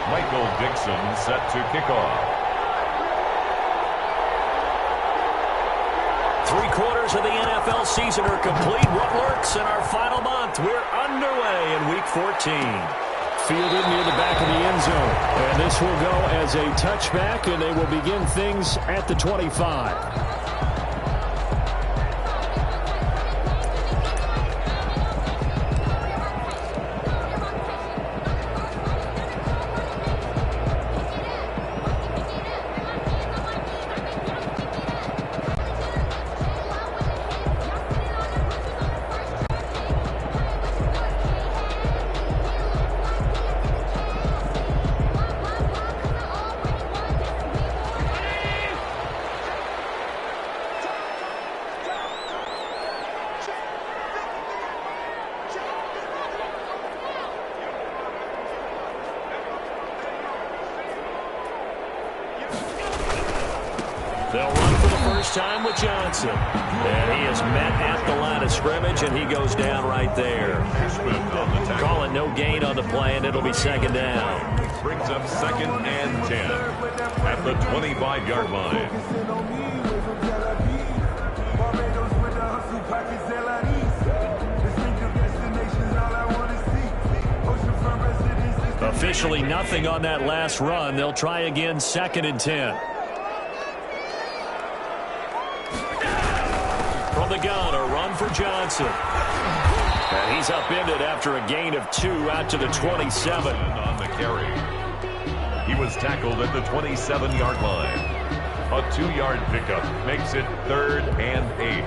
Michael Dixon set to kick off. 3/4 of the NFL season are complete. What lurks in our final month? We're underway in Week 14. Fielded near the back of the end zone. And this will go as a touchback, and they will begin things at the 25. They'll run for the first time with Johnson. And he is met at the line of scrimmage, and he goes down right there. Call it no gain on the play, and it'll be second down. Brings up 2nd and 10 at the 25-yard line. Officially nothing on that last run. They'll try again, 2nd and 10. From the gun, a run for Johnson. And he's upended after a gain of 2 out to the 27. On the carry. He was tackled at the 27-yard line. A 2-yard pickup makes it 3rd and 8.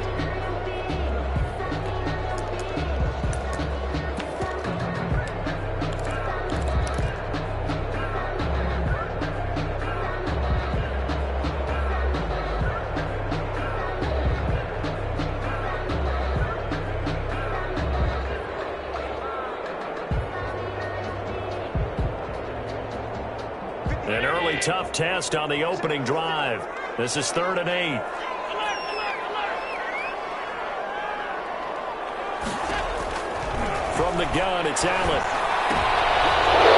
An early tough test on the opening drive. This is 3rd and 8. From the gun, it's Allen.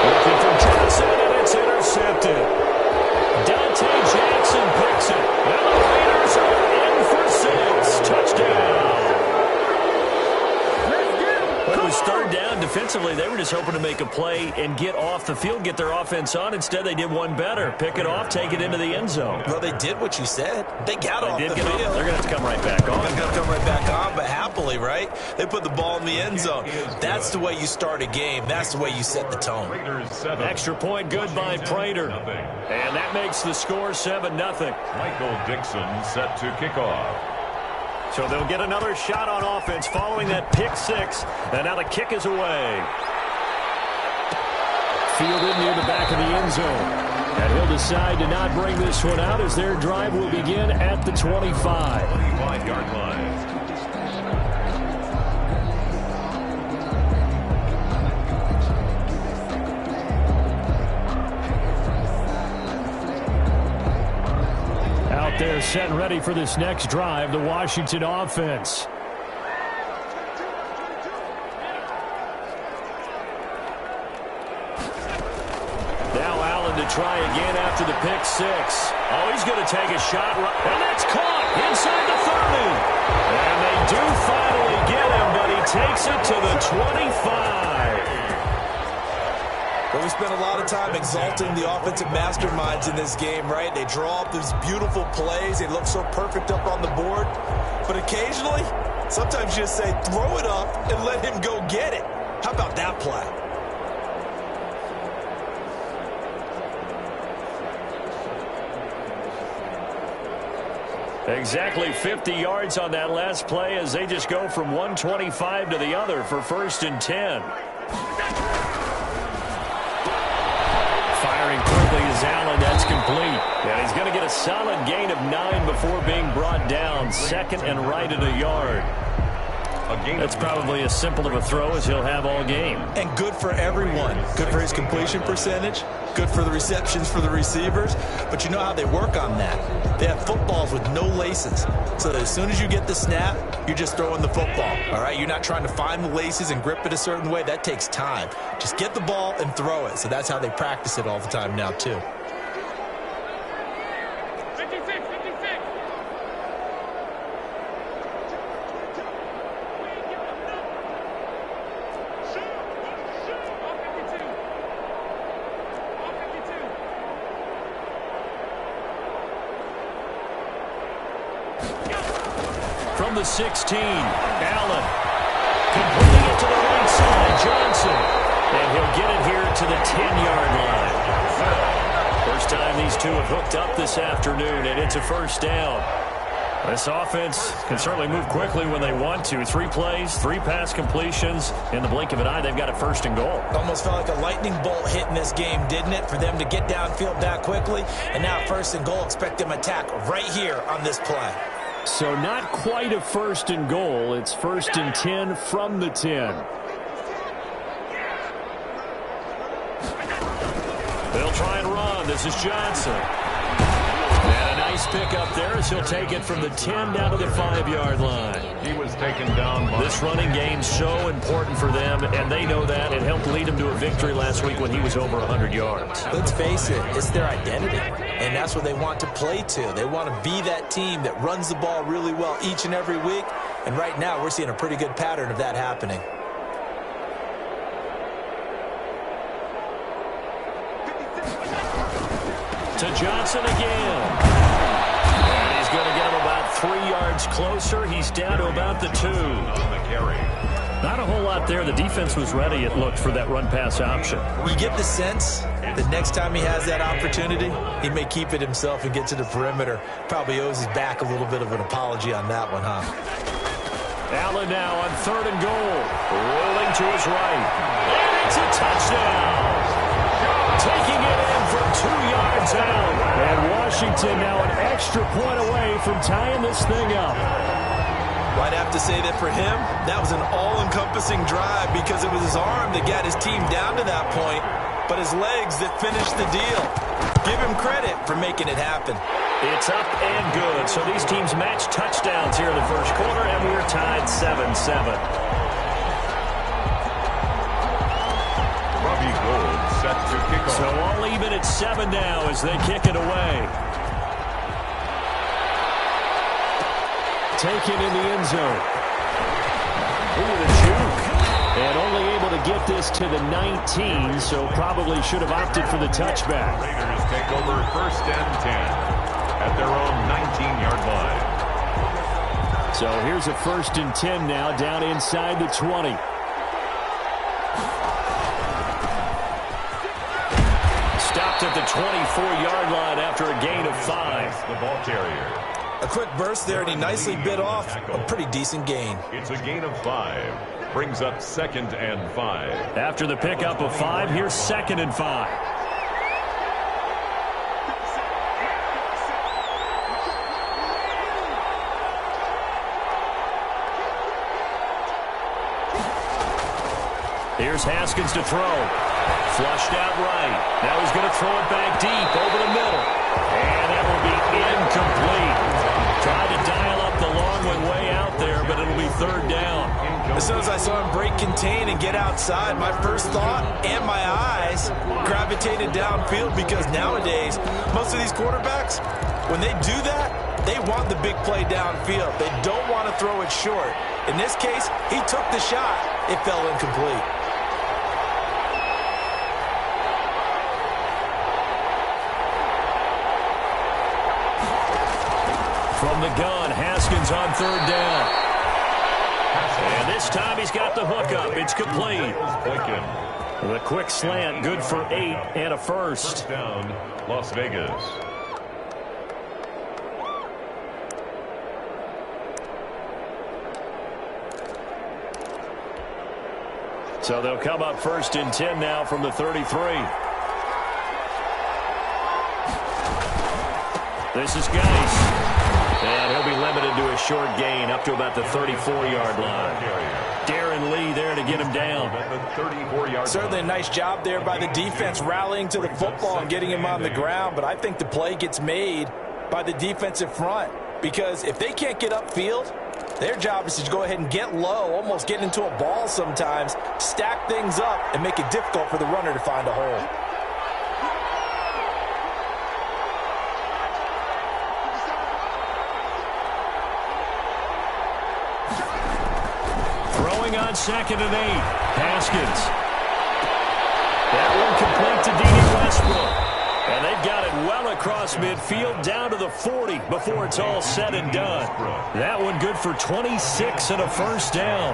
Looking for Johnson, and it's intercepted. Dante Jackson picks it. And the Raiders are in for 6. Touchdown. It was 3rd down. Defensively, they were just hoping to make a play and get off the field, get their offense on. Instead, they did one better. Pick it off, take it into the end zone. Well, they did what you said. They got off the field. They're going to have to come right back on. They're going to come right back on, but happily, right? They put the ball in the end zone. That's the way you start a game. That's the way you set the tone. Extra point good by Prater. And that makes the score 7-0. Michael Dixon set to kick off. So they'll get another shot on offense following that pick 6. And now the kick is away. Fielded near the back of the end zone. And he'll decide to not bring this one out as their drive will begin at the 25. 25-yard line. Out there set and ready for this next drive, the Washington offense. Now Allen to try again after the pick 6. Oh, he's going to take a shot. And that's caught inside the 30. And they do finally get him, but he takes it to the 25. Well, we spent a lot of time exalting the offensive masterminds in this game, right? They draw up these beautiful plays. They look so perfect up on the board. But occasionally, sometimes you just say, throw it up and let him go get it. How about that play? Exactly 50 yards on that last play as they just go from 125 to the other for 1st and 10. Firing quickly is Allen. That's complete. And he's going to get a solid gain of 9 before being brought down. 2nd and right at a yard. That's probably as simple of a throw as he'll have all game. And good for everyone. Good for his completion percentage. Good for the receptions for the receivers. But you know how they work on that. They have footballs with no laces. So that as soon as you get the snap, you're just throwing the football. All right? You're not trying to find the laces and grip it a certain way. That takes time. Just get the ball and throw it. So that's how they practice it all the time now, too. From the 16, Allen completing it to the right side, Johnson. And he'll get it here to the 10-yard line. First time these two have hooked up this afternoon, and it's a first down. This offense can certainly move quickly when they want to. 3 plays, 3 pass completions. In the blink of an eye, they've got it first and goal. Almost felt like a lightning bolt hit in this game, didn't it? For them to get downfield that quickly. And now first and goal, expect them to attack right here on this play. So not quite a first and goal. It's first and 10 from the 10. They'll try and run. This is Johnson. And a nice pickup there as he'll take it from the 10 down to the 5-yard line. He was taken down by... This running game's so important for them, and they know that. It helped lead him to a victory last week when he was over 100 yards. Let's face it, it's their identity, and that's what they want to play to. They want to be that team that runs the ball really well each and every week, and right now we're seeing a pretty good pattern of that happening. To Johnson again. And he's going to get him about 3 yards closer. He's down to about the 2. On the carry. Not a whole lot there. The defense was ready, it looked, for that run-pass option. You get the sense that next time he has that opportunity, he may keep it himself and get to the perimeter. Probably owes his back a little bit of an apology on that one, huh? Allen now on 3rd and goal. Rolling to his right. And it's a touchdown. Taking it in from 2 yards out. And Washington now an extra point away from tying this thing up. Well, I'd have to say that for him, that was an all-encompassing drive because it was his arm that got his team down to that point, but his legs that finished the deal. Give him credit for making it happen. It's up and good. So these teams match touchdowns here in the first quarter, and we're tied 7-7. Robbie Gould set to kick off. So all even at 7 now as they kick it away. Taken in the end zone. Ooh, the juke. And only able to get this to the 19, so probably should have opted for the touchback. Raiders take over 1st and 10 at their own 19-yard line. So here's a 1st and 10 now down inside the 20. Stopped at the 24-yard line after a gain of 5. The ball carrier. A quick burst there, and he nicely bit off a pretty decent gain. It's a gain of 5. Brings up 2nd and 5. After the pickup of 5, here's 2nd and 5. Here's Haskins to throw. Flushed out right. Now he's going to throw it back deep over the middle. And that will be incomplete. Tried to dial up the long one way out there, but it'll be 3rd down. As soon as I saw him break contain and get outside, my first thought and my eyes gravitated downfield because nowadays, most of these quarterbacks, when they do that, they want the big play downfield. They don't want to throw it short. In this case, he took the shot. It fell incomplete. From the gun, Haskins on 3rd down. And this time he's got the hookup. It's complete. The quick slant, good for 8 and a first. Down, Las Vegas. So they'll come up 1st and 10 now from the 33. This is Geis. And he'll be limited to a short gain up to about the 34-yard line. Darren Lee there to get him down. Certainly a nice job there by the defense rallying to the football and getting him on the ground. But I think the play gets made by the defensive front. Because if they can't get upfield, their job is to go ahead and get low, almost get into a ball sometimes, stack things up, and make it difficult for the runner to find a hole. Throwing on 2nd and 8. Haskins. That one complete to Dede Westbrook. And they've got it well across midfield down to the 40 before it's all said and done. That one good for 26 and a first down.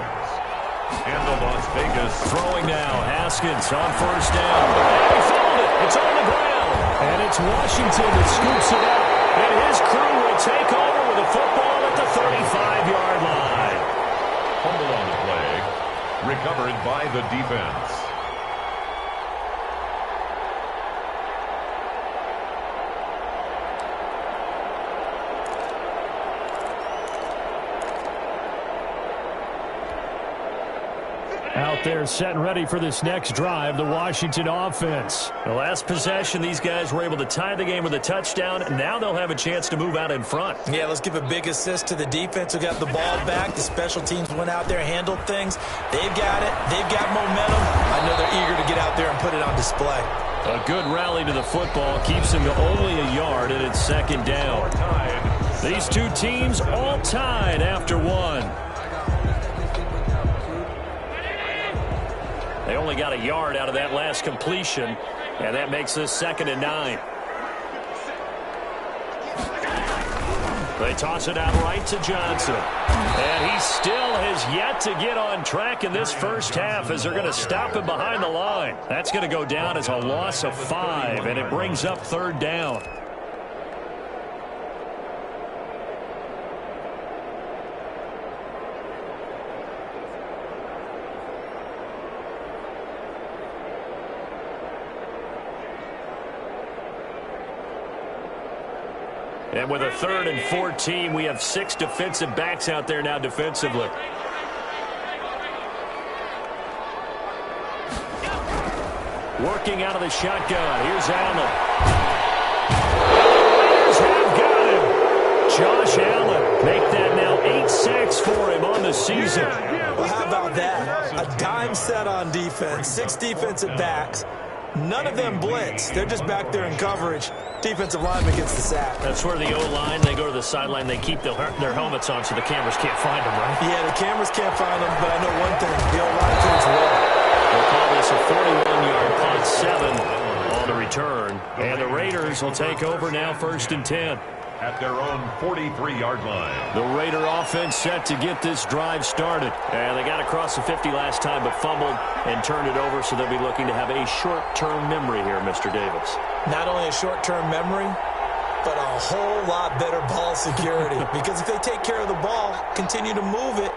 And the Las Vegas throwing now. Haskins on first down. And he fouled it. It's on the ground. And it's Washington that scoops it up. And his crew will take over with the football at the 35-yard line. Fumble on the play. Recovered by the defense. Out there set and ready for this next drive, the Washington offense. The last possession, these guys were able to tie the game with a touchdown. Now they'll have a chance to move out in front. Yeah, let's give a big assist to the defense who got the ball back. The special teams went out there, handled things. They've got it. They've got momentum. I know they're eager to get out there and put it on display. A good rally to the football keeps them to only a yard, and it's 2nd down. These two teams all tied after one. They only got a yard out of that last completion, and that makes this 2nd and 9. They toss it out right to Johnson. And he still has yet to get on track in this first half as they're going to stop him behind the line. That's going to go down as a loss of 5, and it brings up 3rd down. And with a 3rd and 14, we have 6 defensive backs out there now defensively. Working out of the shotgun. Here's Allen. Raiders have got him. Josh Allen. Make that now 8 sacks for him on the season. Well, how about that? A dime set on defense. 6 defensive backs. None of them blitz. They're just back there in coverage. Defensive lineman gets the sack. That's where the O-line, they go to the sideline, they keep their helmets on so the cameras can't find them, right? Yeah, the cameras can't find them, but I know one thing. The O-line plays well. They'll call this a 41-yard punt, 7 on the return. And the Raiders will take over now 1st and 10. At their own 43-yard line. The Raider offense set to get this drive started. And they got across the 50 last time, but fumbled and turned it over, so they'll be looking to have a short-term memory here, Mr. Davis. Not only a short-term memory, but a whole lot better ball security. Because if they take care of the ball, continue to move it,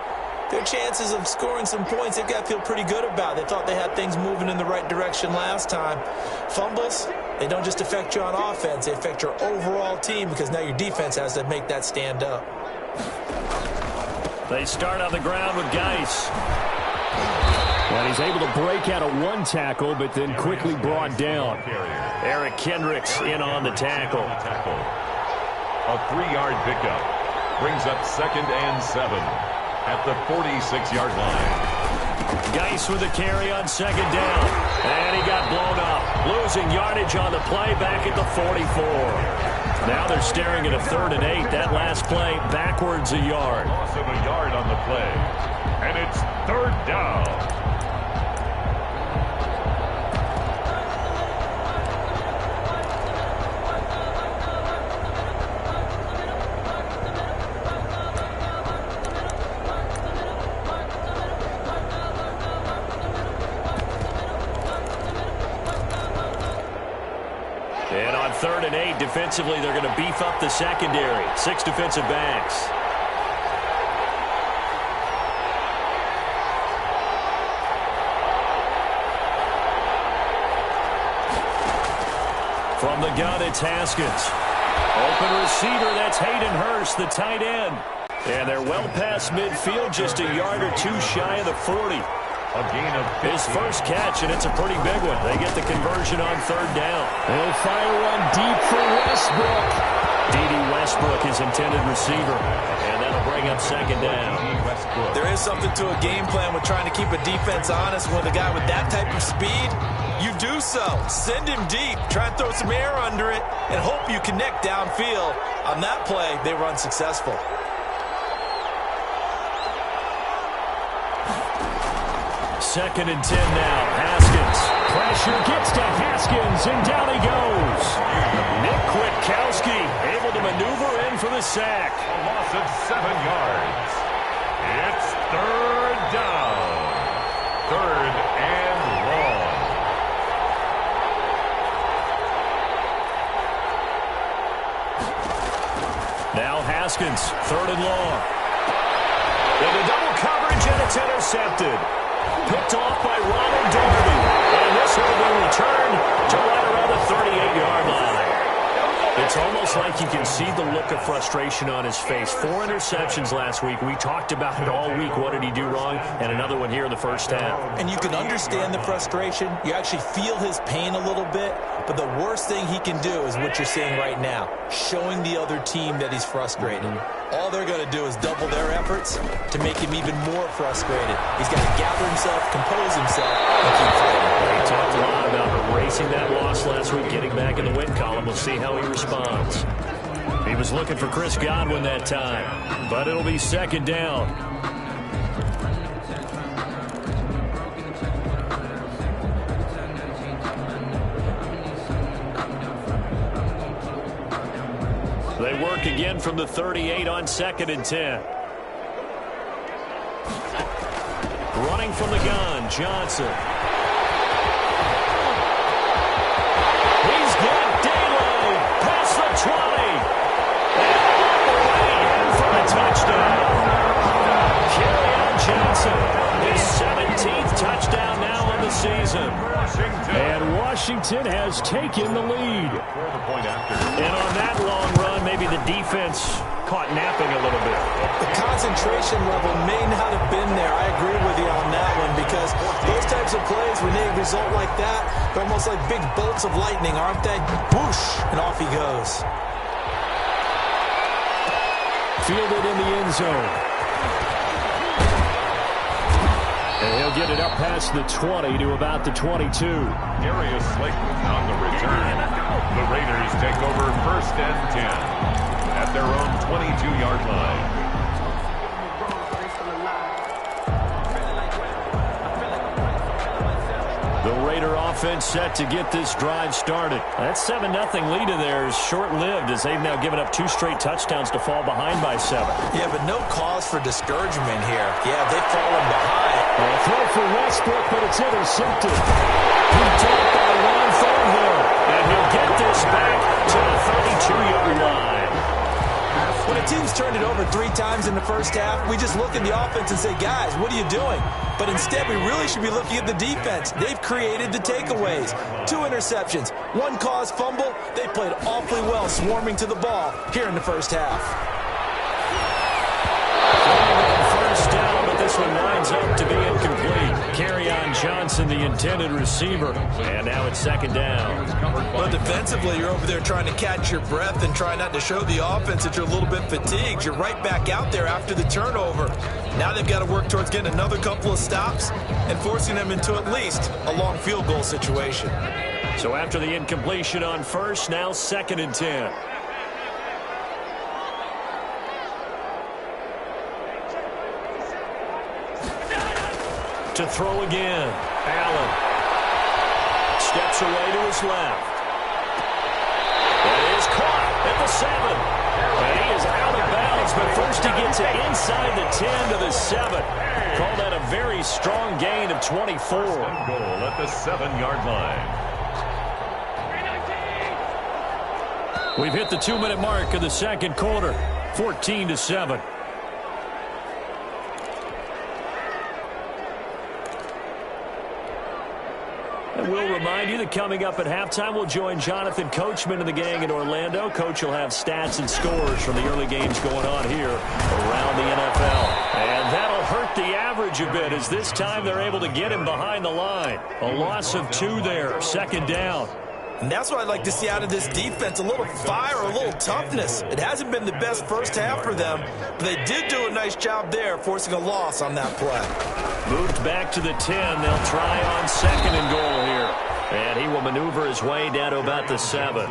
their chances of scoring some points, they've got to feel pretty good about. They thought they had things moving in the right direction last time. Fumbles, they don't just affect you on offense. They affect your overall team because now your defense has to make that stand up. They start on the ground with Geis. And he's able to break out of one tackle, but then quickly brought down. Eric Kendricks in on the tackle. A 3-yard pickup brings up 2nd and 7 at the 46-yard line. Geis with a carry on 2nd down. And he got blown up. Losing yardage on the play back at the 44. Now they're staring at a 3rd and 8. That last play backwards a yard. Loss of a yard on the play. And it's 3rd down. And on 3rd and 8, defensively, they're going to beef up the secondary. 6 defensive backs. From the gun, it's Haskins. Open receiver, that's Hayden Hurst, the tight end. And they're well past midfield, just a yard or two shy of the 40. A gain of 15. His first catch, and it's a pretty big one. They get the conversion on third down. They'll fire one deep for Westbrook. D.D. Westbrook, his intended receiver. And that'll bring up second down. There is something to a game plan with trying to keep a defense honest. With a guy with that type of speed, you do so. Send him deep. Try and throw some air under it and hope you connect downfield. On that play, they were unsuccessful. Second and 10 now. Haskins. Pressure gets to Haskins, and down he goes. Nick Kwiatkowski able to maneuver in for the sack. A loss of 7 yards. It's third down. Third and long. Now Haskins, third and long. Into double coverage, and it's intercepted. Picked off by Ronald Darby. And this will be returned to right around the 38-yard line. It's almost like you can see the look of frustration on his face. 4 interceptions last week. We talked about it all week. What did he do wrong? And another one here in the first half. And you can understand the frustration. You actually feel his pain a little bit. But the worst thing he can do is what you're seeing right now, showing the other team that he's frustrated. All they're going to do is double their efforts to make him even more frustrated. He's got to gather himself, compose himself, and keep fighting. He talked a lot about erasing that loss last week, getting back in the win column. We'll see how he responds. He was looking for Chris Godwin that time, but it'll be second down. They work again from the 38 on second and 10. Running from the gun, Johnson. He's got daylight past the 20. And all the way in for a touchdown. Kerryon Johnson, his 17th touchdown now on the season. And Washington has taken the lead. And on that long run, maybe the defense caught napping a little bit. The concentration level may not have been there. I agree with you on that one, because those types of plays, when they result like that, they're almost like big bolts of lightning, aren't they? Whoosh, and off he goes. Fielded in the end zone. And he'll get it up past the 20 to about the 22. Darius Slayton on the return. The Raiders take over first and 10 at their own 22-yard line. The Raider offense set to get this drive started. That 7-0 lead of theirs short-lived, as they've now given up 2 straight touchdowns to fall behind by 7. Yeah, but no cause for discouragement here. Yeah, they've fallen behind. A throw for Westbrook, but it's intercepted. Picked up by Ron Thornhill. And he'll get this back to the 32-yard line. When a team's turned it over 3 times in the first half, we just look at the offense and say, guys, what are you doing? But instead, we really should be looking at the defense. They've created the takeaways. 2 interceptions, 1 caused fumble. They played awfully well swarming to the ball here in the first half. First down, but this one winds up to be incomplete. Kerryon Johnson, the intended receiver. And now it's second down. Well, defensively, you're over there trying to catch your breath and try not to show the offense that you're a little bit fatigued. You're right back out there after the turnover. Now they've got to work towards getting another couple of stops and forcing them into at least a long field goal situation. So after the incompletion on first, now second and 10. To throw again, Allen steps away to his left. That is caught at the 7. And he is out of bounds, but first he gets it inside the 10 to the 7. Call that a very strong gain of 24. Goal at the 7-yard line. We've hit the 2-minute mark of the second quarter, 14-7. And we'll remind you that coming up at halftime, we'll join Jonathan Coachman and the gang in Orlando. Coach will have stats and scores from the early games going on here around the NFL. And that'll hurt the average a bit, as this time they're able to get him behind the line. A loss of 2 there, second down. And that's what I'd like to see out of this defense, a little fire, a little toughness. It hasn't been the best first half for them, but they did do a nice job there, forcing a loss on that play. Moved back to the 10. They'll try on second and goal here. And he will maneuver his way down to about the 7.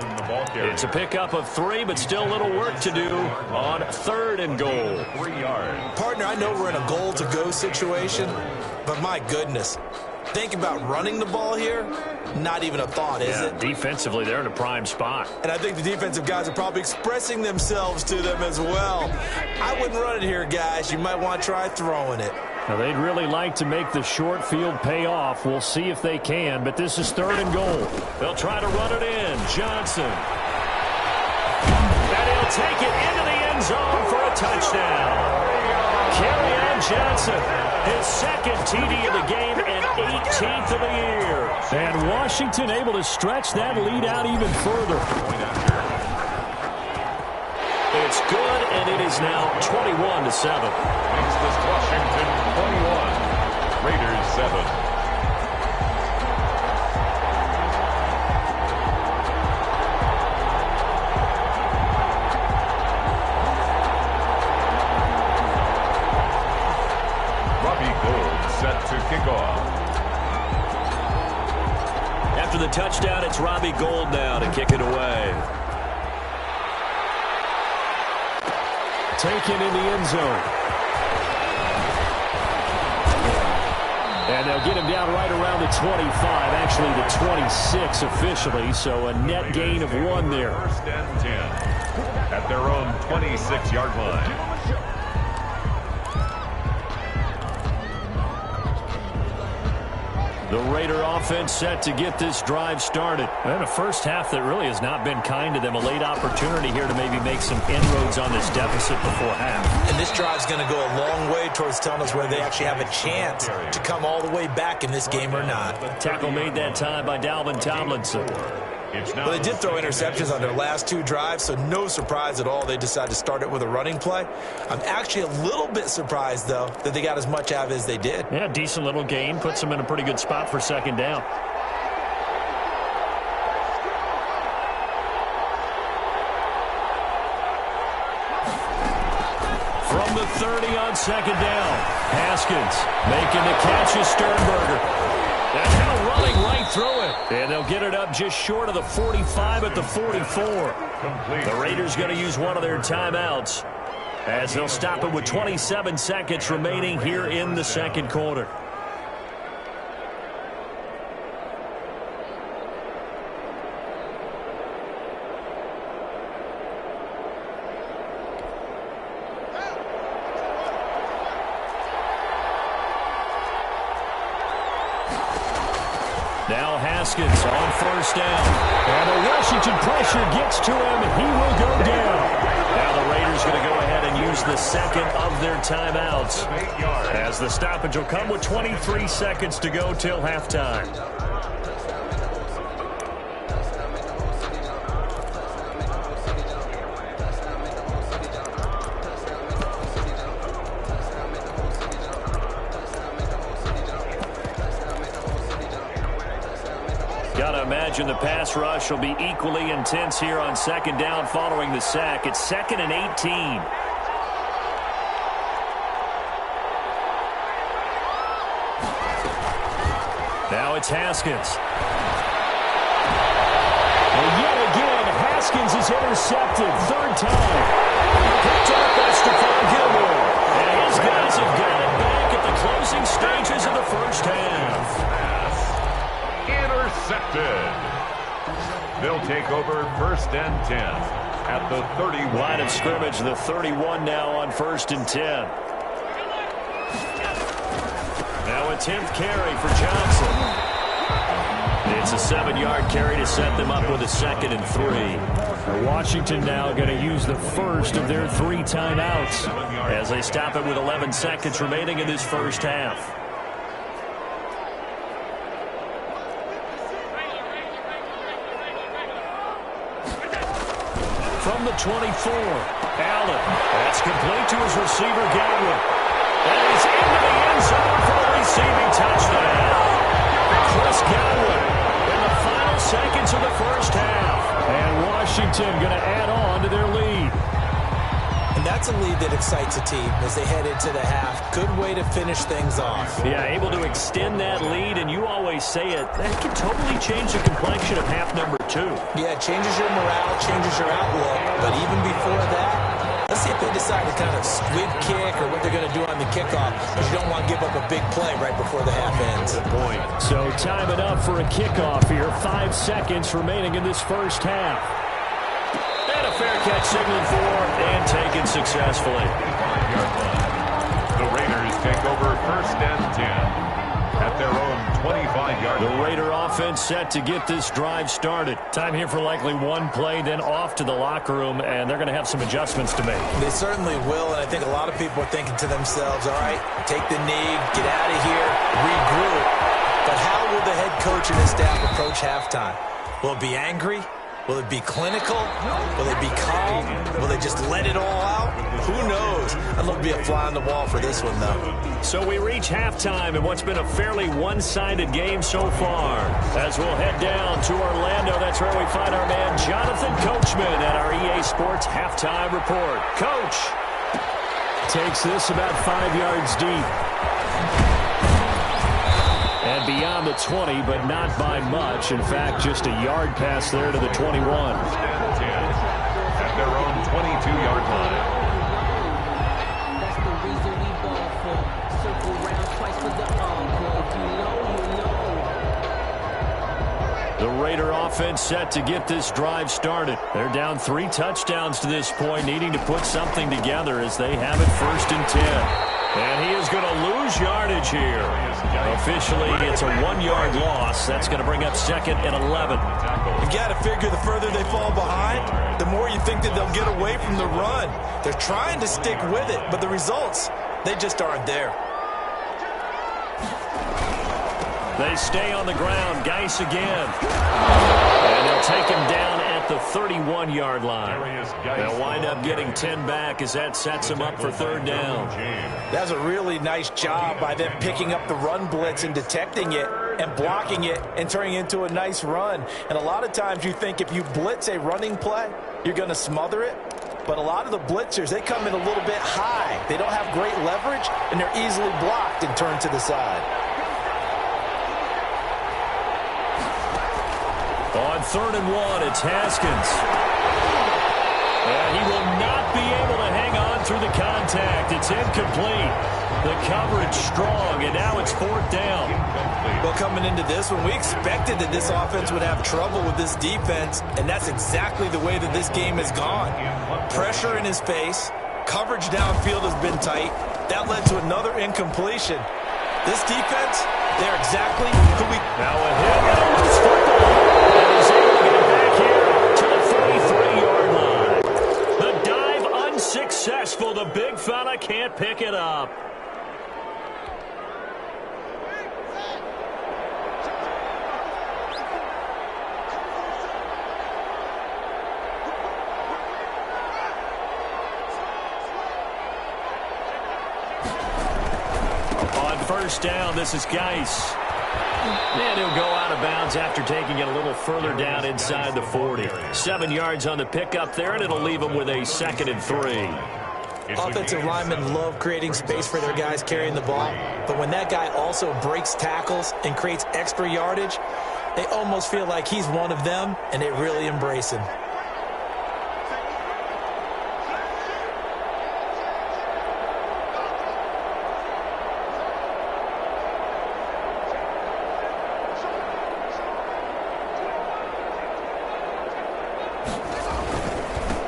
It's a pickup of 3, but still a little work to do on third and goal. 3 yards. Partner, I know we're in a goal-to-go situation, but my goodness. Think about running the ball here, not even a thought, is it? Defensively, they're in a prime spot. And I think the defensive guys are probably expressing themselves to them as well. I wouldn't run it here, guys. You might want to try throwing it. Now, they'd really like to make the short field pay off. We'll see if they can, but this is third and goal. They'll try to run it in. Johnson. And he'll take it into the end zone for a touchdown. Kerryon Johnson, his second TD of the game and 18th of the year. And Washington able to stretch that lead out even further. It's good, and it is now 21-7. Makes this Washington 21, Raiders 7. To kick off. After the touchdown, it's Robbie Gould now to kick it away. Taken in the end zone. And they'll get him down right around the 25, actually the 26 officially, so a net gain of 1 there. First and 10 at their own 26-yard line. The Raider offense set to get this drive started. And a first half that really has not been kind to them. A late opportunity here to maybe make some inroads on this deficit before half. And this drive's going to go a long way towards telling us whether they actually have a chance to come all the way back in this game or not. Tackle made that time by Dalvin Tomlinson. Well, they did throw interceptions on their last 2 drives, so no surprise at all they decided to start it with a running play. I'm actually a little bit surprised, though, that they got as much out of it as they did. Yeah, decent little gain. Puts them in a pretty good spot for second down. From the 30 on second down, Haskins making the catch is Sternberger. And now running right through it. And they'll get it up just short of the 45 at the 44. The Raiders going to use one of their timeouts as they'll stop it with 27 seconds remaining here in the second quarter. Now Haskins on first down. And the Washington pressure gets to him, and he will go down. Now the Raiders going to go ahead and use the second of their timeouts, as the stoppage will come with 23 seconds to go till halftime. Gotta imagine the pass rush will be equally intense here on second down following the sack. It's 2nd and 18. Now it's Haskins. And yet again, Haskins is intercepted. 3rd time. Picked up by Stephon Gilmore. And his guys have got it back at the closing stages of the first half. Intercepted. They'll take over 1st and 10 at the 31. Line of scrimmage, the 31 now on 1st and 10. Now a 10th carry for Johnson. It's a 7-yard carry to set them up with a 2nd and 3. Washington now going to use the first of their 3 timeouts as they stop it with 11 seconds remaining in this first half. from the 24. Allen. That's complete to his receiver, Godwin. And he's into the end zone for the receiving touchdown. Chris Godwin in the final seconds of the first half. And Washington going to add on to their lead. And that's a lead that excites a team as they head into the half. Good way to finish things off. Yeah, able to extend that lead, and you always say it, that can totally change the complexion of half number 2. Yeah, it changes your morale, changes your outlook. But even before that, let's see if they decide to kind of squib kick or what they're going to do on the kickoff, because you don't want to give up a big play right before the half ends. Good point. So time it up for a kickoff here. 5 seconds remaining in this first half. And a fair catch signaled for and taken successfully. The Raiders take over first and 10 at their own 25-yard line. The Raider offense set to get this drive started. Time here for likely one play, then off to the locker room, and they're going to have some adjustments to make. They certainly will, and I think a lot of people are thinking to themselves, all right, take the knee, get out of here, regroup. But how will the head coach and his staff approach halftime? Will it be angry? Will it be clinical? Will it be calm? Will they just let it all out? Who knows? I'd love to be a fly on the wall for this one, though. So we reach halftime in what's been a fairly one-sided game so far. As we'll head down to Orlando, that's where we find our man Jonathan Coachman at our EA Sports Halftime Report. Coach takes this about 5 yards deep. And beyond the 20, but not by much. In fact, just a yard pass there to the 21. At their own 22-yard line. That's the reason we ball for. Circle round twice for the encore. If you know, you know. The Raider offense set to get this drive started. They're down 3 touchdowns to this point, needing to put something together as they have it first and 10. And he is going to lose yardage here. Officially, it's a 1-yard loss. That's going to bring up second and 11. You got to figure the further they fall behind, the more you think that they'll get away from the run. They're trying to stick with it, but the results, they just aren't there. They stay on the ground. Geis again. And they'll take him down at the 31-yard line. They'll wind up getting 10 back as that sets them up for third down. That's a really nice job by them picking up the run blitz and detecting it and blocking it and turning it into a nice run. And a lot of times you think if you blitz a running play, you're going to smother it. But a lot of the blitzers, they come in a little bit high. They don't have great leverage, and they're easily blocked and turned to the side. On 3rd and 1, it's Haskins. And he will not be able to hang on through the contact. It's incomplete. The coverage strong, and now it's 4th down. Well, coming into this one, we expected that this offense would have trouble with this defense, and that's exactly the way that this game has gone. Pressure in his face. Coverage downfield has been tight. That led to another incompletion. This defense, they're exactly who we... Now a hit and a loose football. And he's able to get back here to the 33-yard line. The dive unsuccessful. The big fella can't pick it up. First down, this is Geis. And he'll go out of bounds after taking it a little further down inside the 40. 7 yards on the pickup there, and it'll leave him with a 2nd and 3. Offensive linemen love creating space for their guys carrying the ball, but when that guy also breaks tackles and creates extra yardage, they almost feel like he's one of them, and they really embrace him.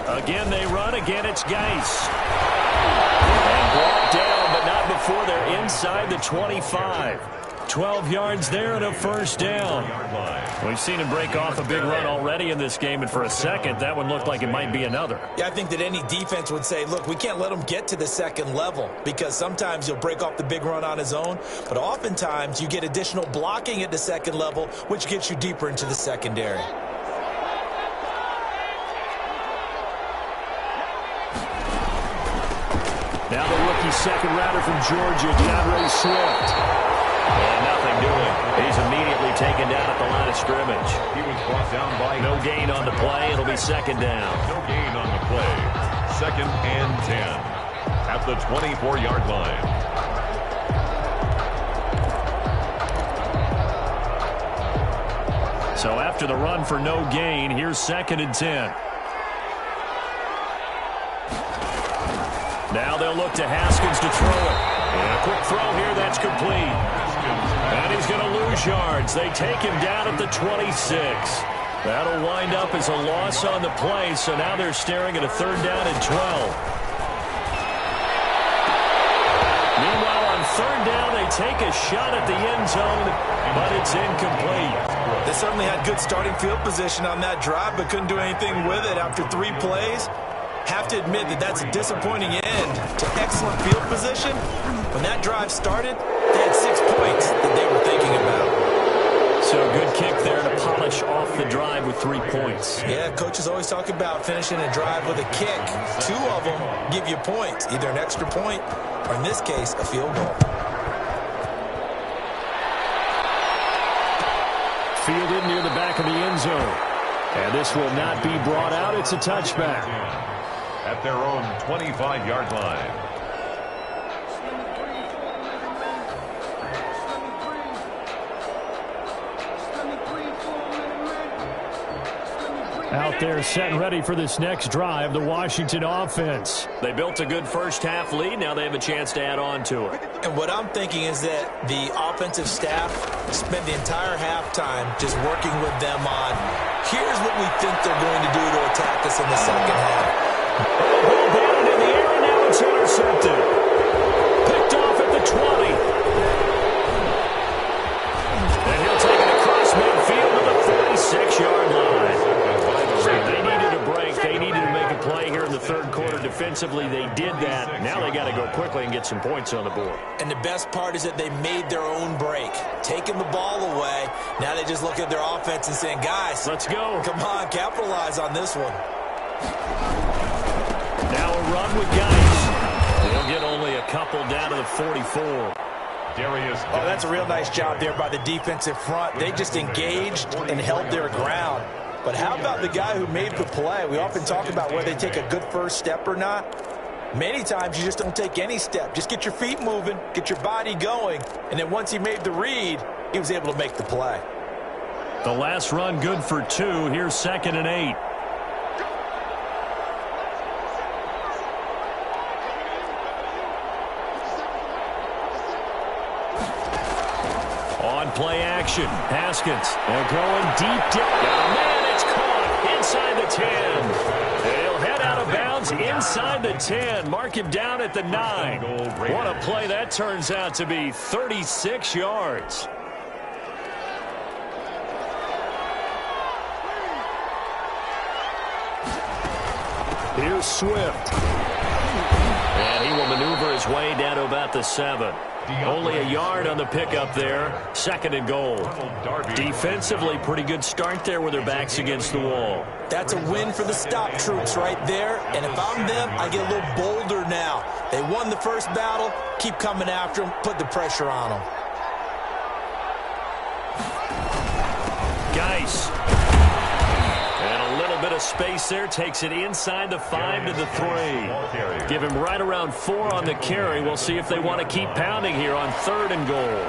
Again, they run. Again, it's Geis. And brought down, but not before they're inside the 25. 12 yards there and a first down. We've seen him break off a big run already in this game, and for a second, that one looked like it might be another. Yeah, I think that any defense would say, look, we can't let him get to the second level, because sometimes he'll break off the big run on his own, but oftentimes you get additional blocking at the second level, which gets you deeper into the secondary. Now the rookie second rounder from Georgia, DeAndre Swift. And nothing doing. He's immediately taken down at the line of scrimmage. He was brought down by... No gain on the play. It'll be second down. No gain on the play. 2nd and 10 at the 24-yard line. So after the run for no gain, here's 2nd and 10. Now they'll look to Haskins to throw it. And a quick throw here that's complete. And he's going to lose yards. They take him down at the 26. That'll wind up as a loss on the play, so now they're staring at a 3rd down and 12. Meanwhile, on 3rd down, they take a shot at the end zone, but it's incomplete. They certainly had good starting field position on that drive, but couldn't do anything with it after 3 plays. Have to admit that that's a disappointing end to excellent field position. When that drive started, they had 6 points that they were thinking about. So good kick there to polish off the drive with 3 points. Yeah, coaches always talk about finishing a drive with a kick. 2 of them give you points, either an extra point or, in this case, a field goal. Fielded near the back of the end zone. And this will not be brought out. It's a touchback. At their own 25-yard line. Out there set and ready for this next drive, the Washington offense. They built a good first-half lead. Now they have a chance to add on to it. And what I'm thinking is that the offensive staff spent the entire halftime just working with them on, here's what we think they're going to do to attack us in the second half. Ball batted in the air, and now it's intercepted. Picked off at the 20. And he'll take it across midfield to the 46-yard line. They needed a break. They needed to make a play here in the 3rd quarter. Defensively, they did that. Now they got to go quickly and get some points on the board. And the best part is that they made their own break, taking the ball away. Now they just look at their offense and saying, guys, let's go. Come on, capitalize on this one. Now a run with Geis. They'll get only a couple down to the 44. Darius. Oh, that's a real nice job there by the defensive front. They just engaged and held their ground. But how about the guy who made the play? We often talk about whether they take a good first step or not. Many times you just don't take any step. Just get your feet moving, get your body going, and then once he made the read, he was able to make the play. The last run good for 2. Here's 2nd and 8. On play action, Haskins. They're going deep down. Man, it's caught inside the 10. They'll head out of bounds inside the 10. Mark him down at the 9. What a play that turns out to be. 36 yards. Here's Swift. And he will maneuver his way down to about the 7. Only a yard on the pickup there. 2nd and goal. Defensively, pretty good start there with their backs against the wall. That's a win for the stop troops right there. And if I'm them, I get a little bolder now. They won the first battle. Keep coming after them. Put the pressure on them. Geis. And a little bit of space there. Takes it inside the 5 to the 3. Give him right around 4 on the carry. We'll see if they want to keep pounding here on 3rd and goal.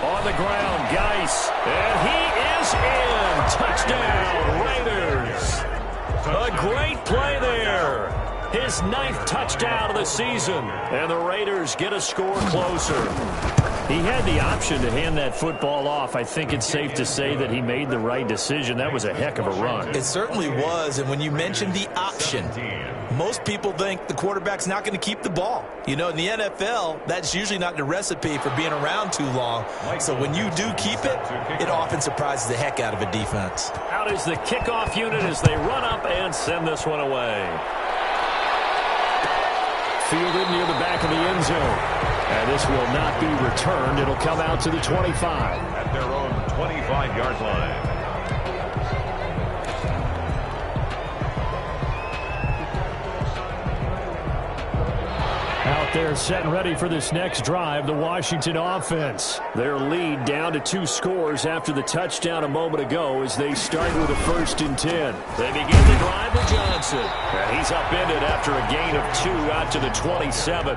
On the ground, Geis. And he is in. Touchdown, Raiders. A great play there. His 9th touchdown of the season. And the Raiders get a score closer. He had the option to hand that football off. I think it's safe to say that he made the right decision. That was a heck of a run. It certainly was. And when you mentioned the option, most people think the quarterback's not going to keep the ball. You know, in the NFL, that's usually not the recipe for being around too long. So when you do keep it, it often surprises the heck out of a defense. Out is the kickoff unit as they run up and send this one away. Fielded near the back of the end zone. And this will not be returned. It'll come out to the 25. At their own 25-yard line. out there setting ready for this next drive, the Washington offense. Their lead down to 2 scores after the touchdown a moment ago as they start with a 1st and 10. They begin the drive with Johnson. And he's upended after a gain of 2 out to the 27.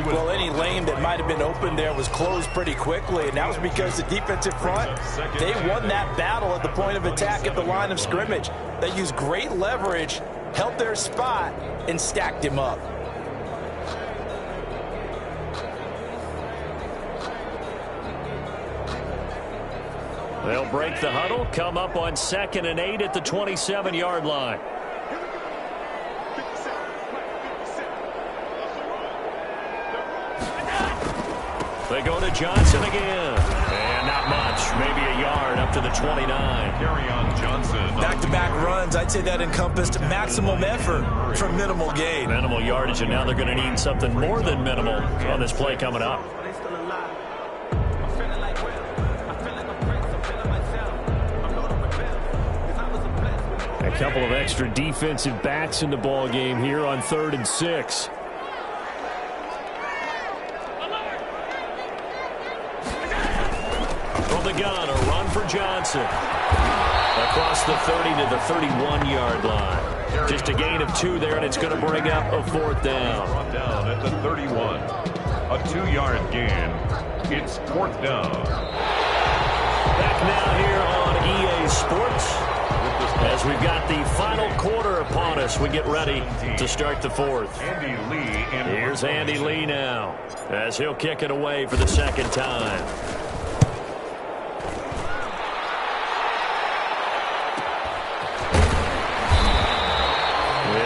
Well, any lane that might have been open there was closed pretty quickly, and that was because the defensive front, they won that battle at the point of attack at the line of scrimmage. They used great leverage, held their spot, and stacked him up. They'll break the huddle, come up on 2nd and 8 at the 27-yard line. They go to Johnson again. And not much. Maybe a yard up to the 29. Carry on Johnson. Back-to-back runs, I'd say that encompassed maximum effort for minimal gain. Minimal yardage, and now they're going to need something more than minimal on this play coming up. A couple of extra defensive backs in the ball game here on 3rd and 6. From the gun, a run for Johnson. Across the 30 to the 31-yard line. Just a gain of 2 there, and it's going to bring up a 4th down. Brought down at the 31. A 2-yard gain. It's 4th down. Back now here on EA Sports. As we've got the final quarter upon us, we get ready to start the 4th. Andy Lee. Here's Andy Lee now, as he'll kick it away for the 2nd time.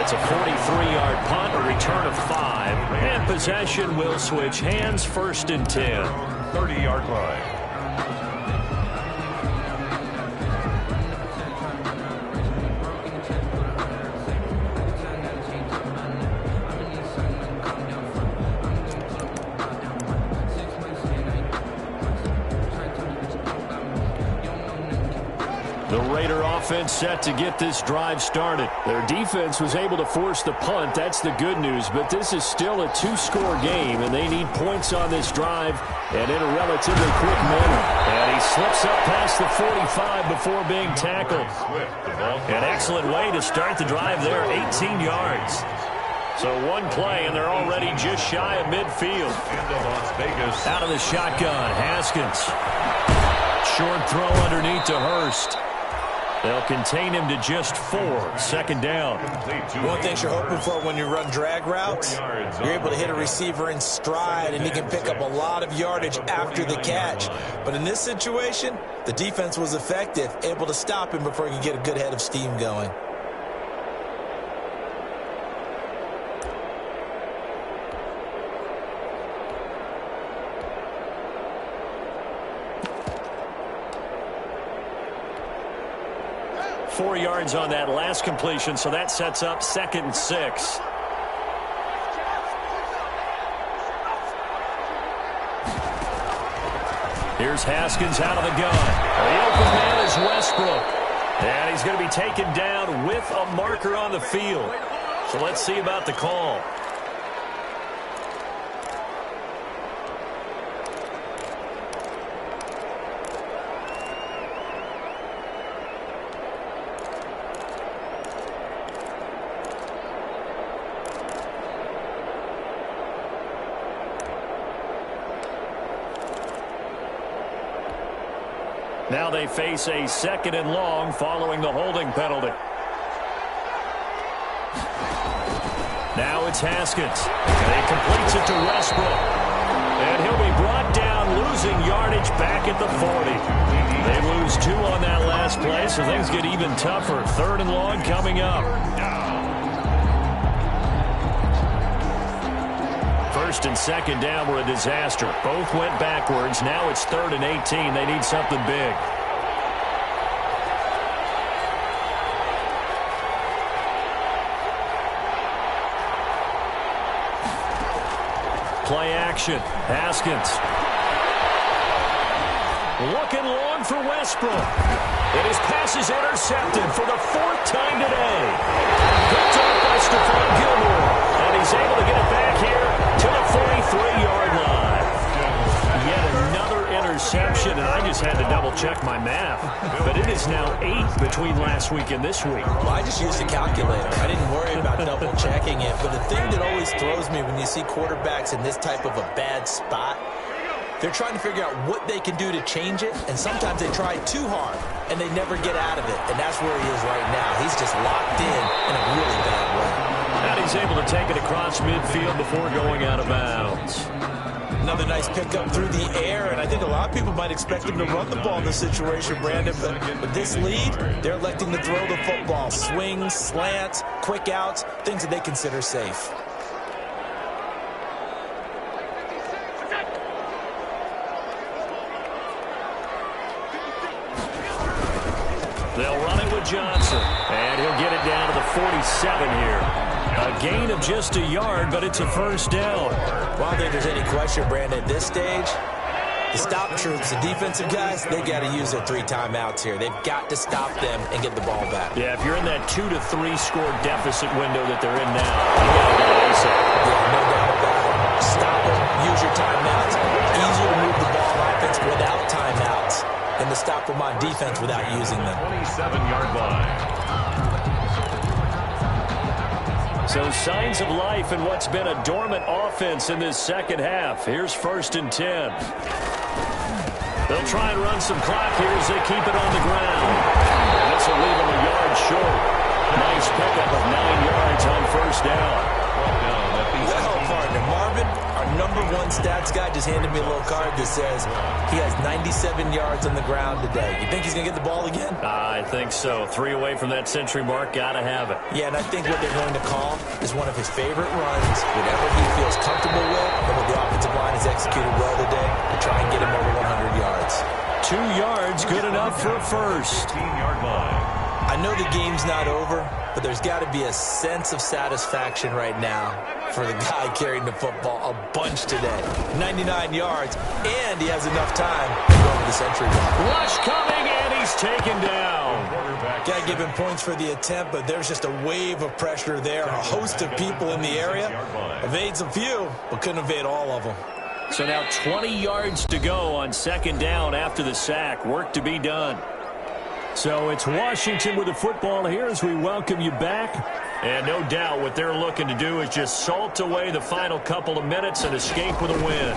It's a 43-yard punt, a return of 5, and possession will switch hands, 1st and 10. 30-yard line. The Raider offense set to get this drive started. Their defense was able to force the punt. That's the good news. But this is still a 2-score game, and they need points on this drive and in a relatively quick manner. And he slips up past the 45 before being tackled. An excellent way to start the drive there, 18 yards. So one play, and they're already just shy of midfield. Out of the shotgun, Haskins. Short throw underneath to Hurst. They'll contain him to just 4. 2nd down. One thing you're hoping for when you run drag routes, you're able to hit a receiver in stride, and he can pick up a lot of yardage after the catch. But in this situation, the defense was effective, able to stop him before he could get a good head of steam going. Four yards on that last completion, so that sets up 2nd and 6. Here's Haskins out of the gun. The open man is Westbrook. And he's going to be taken down with a marker on the field. So let's see about the call. Now they face a 2nd and long following the holding penalty. Now it's Haskins. And he completes it to Westbrook. And he'll be brought down, losing yardage back at the 40. They lose 2 on that last play, so things get even tougher. 3rd and long coming up. 1st and 2nd down were a disaster. Both went backwards. Now it's 3rd and 18. They need something big. Play action. Haskins. Looking long for Westbrook. And his pass is intercepted for the 4th time today. Picked off by Stephon Gilmore. And he's able to get it back here to the 43-yard line. Yet another interception, and I just had to double-check my math. But it is now 8 between last week and this week. Well, I just used a calculator. I didn't worry about double-checking it. But the thing that always throws me when you see quarterbacks in this type of a bad spot, they're trying to figure out what they can do to change it, and sometimes they try too hard, and they never get out of it. And that's where he is right now. He's just locked in a really bad way. And he's able to take it across midfield before going out of bounds. Another nice pickup through the air, and I think a lot of people might expect him to run the ball in this situation, Brandon. But with this lead, they're electing to throw the football. Swings, slants, quick outs, things that they consider safe. They'll run it with Johnson, and he'll get it down to the 47 here. A gain of just a yard, but it's a first down. Well, I don't think there's any question, Brandon, at this stage, the stop troops, the defensive guys, they got to use their 3 timeouts here. They've got to stop them and get the ball back. Yeah, if you're in that 2 to 3 score deficit window that they're in now, you got to go ASAP. Yeah, no doubt about it. Stop them, use your timeouts. Easier to move the ball on offense without timeouts than to stop them on defense without using them. 27-yard line. So signs of life in what's been a dormant offense in this second half. Here's 1st and 10. They'll try and run some clock here as they keep it on the ground. And this will leave them a yard short. Nice pickup of 9 yards on first down. Well, partner, Marvin, our #1 stats guy, just handed me a little card that says he has 97 yards on the ground today. You think he's going to get the ball again? I think so. 3 away from that century mark. Got to have it. Yeah, and I think what they're going to call is one of his favorite runs, whatever he feels comfortable with, and what the offensive line has executed well today to try and get him over 100 yards. 2 yards, good enough for a first. 15-yard line. I know the game's not over, but there's got to be a sense of satisfaction right now for the guy carrying the football a bunch today. 99 yards, and he has enough time to go over the century mark. Rush coming, and he's taken down. Got to give him points for the attempt, but there's just a wave of pressure there. A host of people in the area. Evades a few, but couldn't evade all of them. So now 20 yards to go on 2nd down after the sack. Work to be done. So it's Washington with the football here as we welcome you back. And no doubt what they're looking to do is just salt away the final couple of minutes and escape with a win.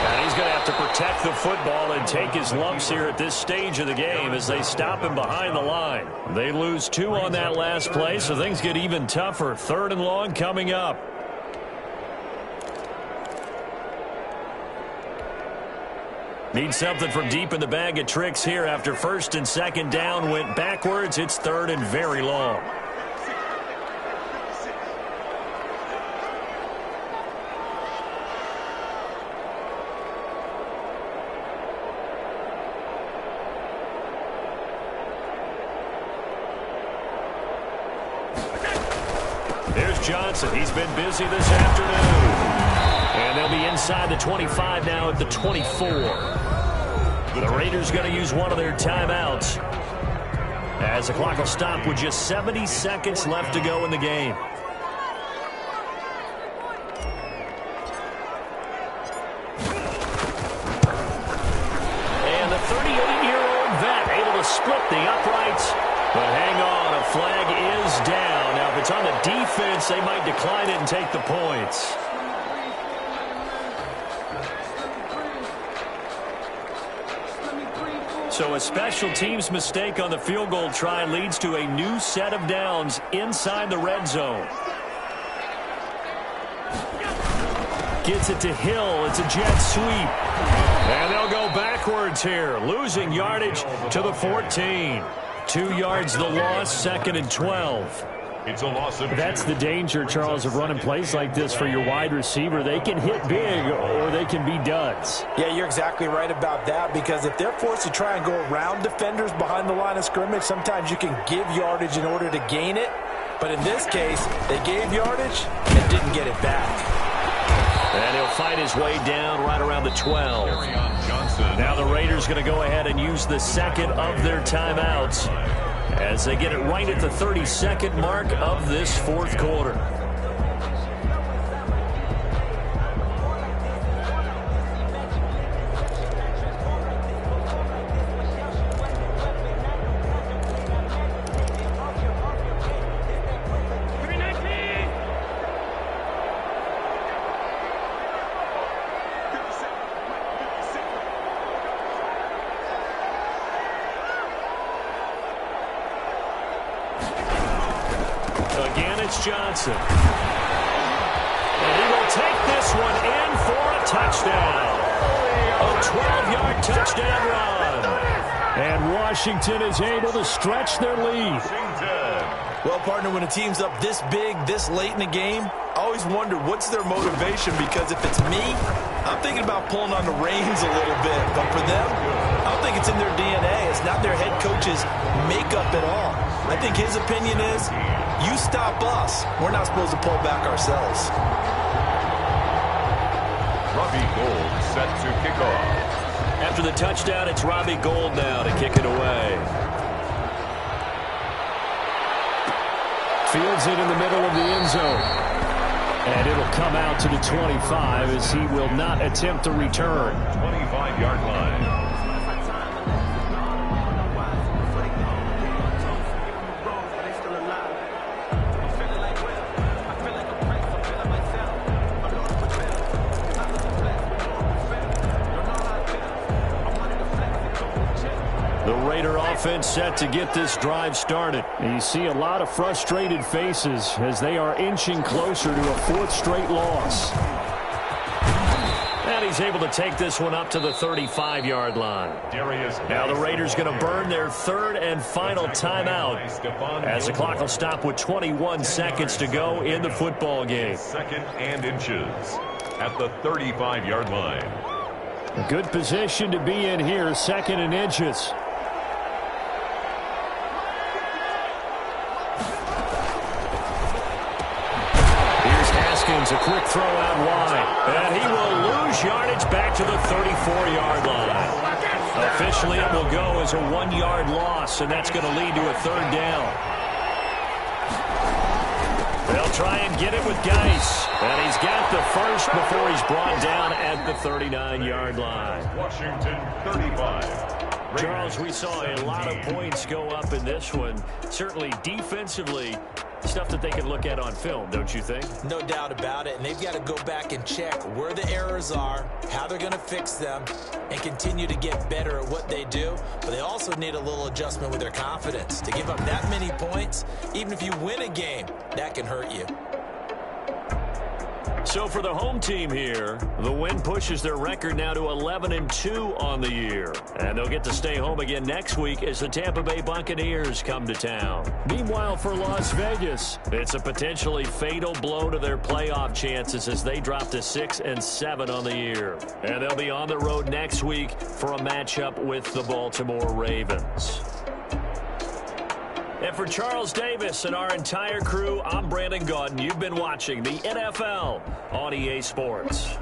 And he's going to have to protect the football and take his lumps here at this stage of the game as they stop him behind the line. They lose 2 on that last play, so things get even tougher. 3rd and long coming up. Need something from deep in the bag of tricks here after 1st and 2nd down went backwards. It's 3rd and very long. There's Johnson. He's been busy this afternoon. And they'll be inside the 25 now at the 24. The Raiders going to use one of their timeouts as the clock will stop with just 70 seconds left to go in the game. And the 38-year-old vet able to split the uprights. But hang on, a flag is down. Now, if it's on the defense, they might decline it and take the points. So a special teams mistake on the field goal try leads to a new set of downs inside the red zone. Gets it to Hill. It's a jet sweep. And they'll go backwards here, losing yardage to the 14. 2 yards the loss, 2nd and 12. It's a loss of That's the danger, Charles, of running plays like this for your wide receiver. They can hit big or they can be duds. Yeah, you're exactly right about that, because if they're forced to try and go around defenders behind the line of scrimmage, sometimes you can give yardage in order to gain it. But in this case, they gave yardage and didn't get it back. And he'll fight his way down right around the 12. Now the Raiders going to go ahead and use the second of their timeouts as they get it right at the 32nd mark of this fourth quarter. Johnson. And he will take this one in for a touchdown. A 12-yard touchdown run. And Washington is able to stretch their lead. Well, partner, when a team's up this big, this late in the game, I always wonder what's their motivation, because if it's me, I'm thinking about pulling on the reins a little bit. But for them, I don't think it's in their DNA. It's not their head coach's makeup at all. I think his opinion is, you stop us, we're not supposed to pull back ourselves. Robbie Gould set to kick off. After the touchdown, it's Robbie Gould now to kick it away. Fields it in the middle of the end zone. And it'll come out to the 25 as he will not attempt to return. 25-yard line. Offense set to get this drive started. And you see a lot of frustrated faces as they are inching closer to a fourth straight loss. And he's able to take this one up to the 35-yard line. Now the Raiders going to burn their third and final timeout as the clock will stop with 21 seconds to go in the football game. Second and inches at the 35-yard line. A good position to be in here, second and inches. A quick throw out wide, and he will lose yardage back to the 34-yard line. Officially, it will go as a 1-yard loss, and that's going to lead to a third down. They'll try and get it with Geis, and he's got the first before he's brought down at the 39-yard line. Washington 35. Charles, we saw a lot of points go up in this one. Certainly defensively, stuff that they can look at on film, don't you think? No doubt about it, and they've got to go back and check where the errors are, how they're going to fix them, and continue to get better at what they do. But they also need a little adjustment with their confidence. To give up that many points, even if you win a game, that can hurt you. So for the home team here, the win pushes their record now to 11-2 on the year. And they'll get to stay home again next week as the Tampa Bay Buccaneers come to town. Meanwhile, for Las Vegas, it's a potentially fatal blow to their playoff chances as they drop to 6-7 on the year. And they'll be on the road next week for a matchup with the Baltimore Ravens. And for Charles Davis and our entire crew, I'm Brandon Gaudin. You've been watching the NFL on EA Sports.